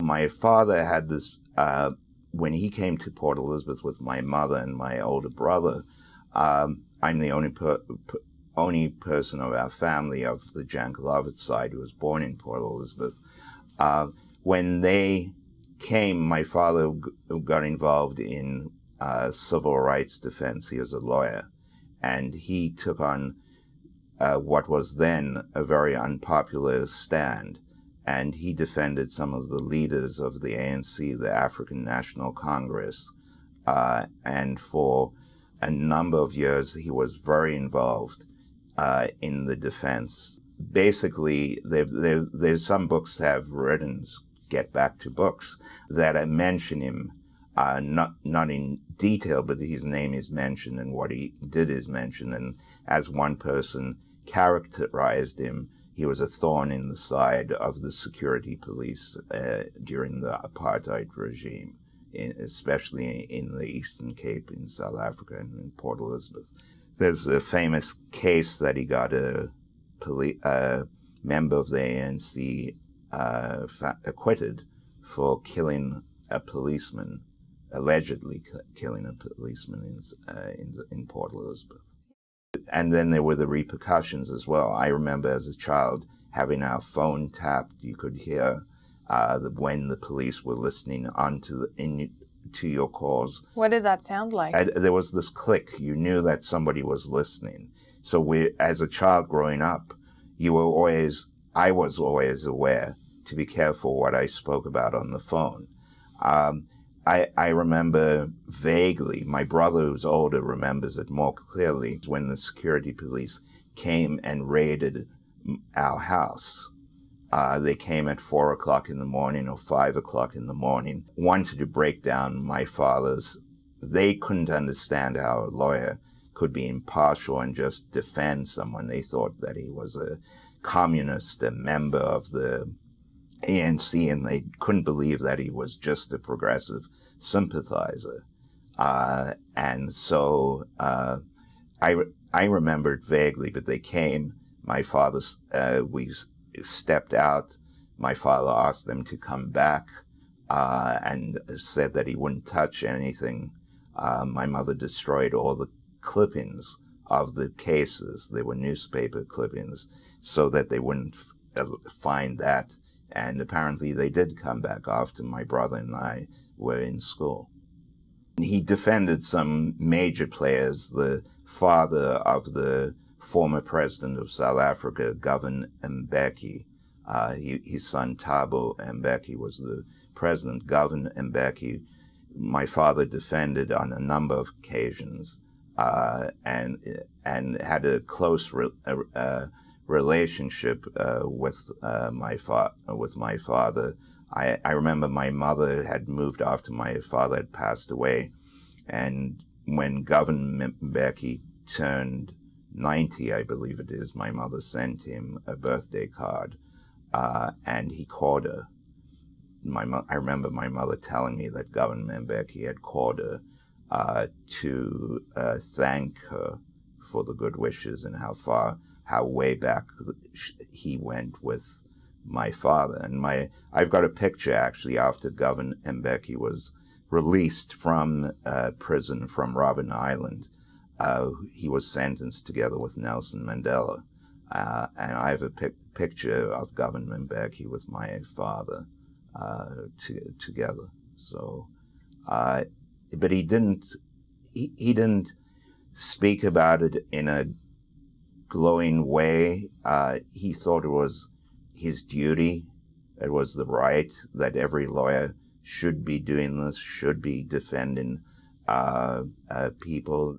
My father had this, when he came to Port Elizabeth with my mother and my older brother, I'm the only person of our family of the Jankelowitz side who was born in Port Elizabeth. When they came, my father got involved in civil rights defense. He was a lawyer, and he took on what was then a very unpopular stand, and he defended some of the leaders of the ANC, the African National Congress, and for a number of years he was very involved in the defense. Basically, there's some books have written, get back to books, that mention him, not in detail, but his name is mentioned and what he did is mentioned. And as one person characterized him, he was a thorn in the side of the security police during the Apartheid regime, especially in the Eastern Cape in South Africa and in Port Elizabeth. There's a famous case that he got a member of the ANC acquitted for killing a policeman, allegedly killing a policeman in Port Elizabeth. And then there were the repercussions as well. I remember as a child having our phone tapped. You could hear when the police were listening to your calls. What did that sound like? There was this click. You knew that somebody was listening. So as a child growing up, I was always aware to be careful what I spoke about on the phone. I remember vaguely, my brother who's older remembers it more clearly, when the security police came and raided our house. They came at 4 o'clock in the morning or 5 o'clock in the morning, wanted to break down my father's. They couldn't understand how a lawyer could be impartial and just defend someone. They thought that he was a communist, a member of the ANC, and they couldn't believe that he was just a progressive sympathizer. And so I remember it vaguely, but they came. My father, we stepped out. My father asked them to come back and said that he wouldn't touch anything. My mother destroyed all the clippings of the cases. They were newspaper clippings so that they wouldn't find that. And apparently they did come back after my brother and I were in school. He defended some major players, the father of the former president of South Africa, Govan Mbeki. His son Thabo Mbeki was the president. Govan Mbeki, my father defended on a number of occasions and had a close relationship with my father. I remember my mother had moved after my father had passed away, and when Govan Mbeki turned 90, I believe it is, my mother sent him a birthday card, and he called her. I remember my mother telling me that Govan Mbeki had called her to thank her for the good wishes and how way back he went with my father. And I've got a picture actually after Govan Mbeki was released from prison from Robben Island. He was sentenced together with Nelson Mandela. And I have a picture of Govan Mbeki with my father together. So, but he didn't speak about it in a glowing way. He thought it was his duty, it was the right, that every lawyer should be doing this, should be defending people.